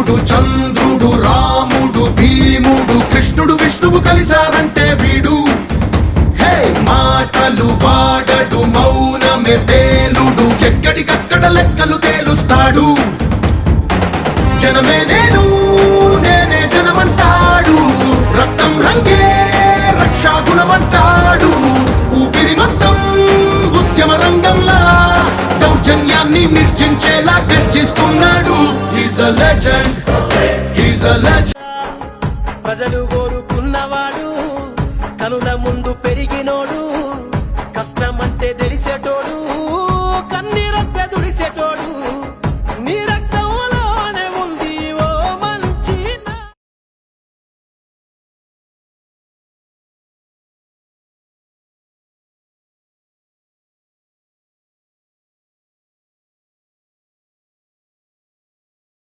సూర్యుడు చంద్రుడు రాముడు భీముడు కృష్ణుడు విష్ణువు కలిశారంటే వీడు. హే మాటలు వాడడు మౌనమే పేలుడు ఎక్కడికక్కడ లెక్కలు తేలుస్తాడు. జనమే నేను నేనే జనమంటాడు రక్తం రంగే రక్షాగుణమంటాడు. ఊపిరి మొత్తం ఉద్యమ రంగంలా దౌర్జన్యాన్ని నిర్జించేలా గర్జిస్తున్నాడు. He's a legend, he's a legend. ప్రజలు కోరుకున్నవాడు కనుల ముందు పెరిగినోడు కష్టమంటే తెలిసేటోడు కన్నీరొస్తే దుడిసేటోడు.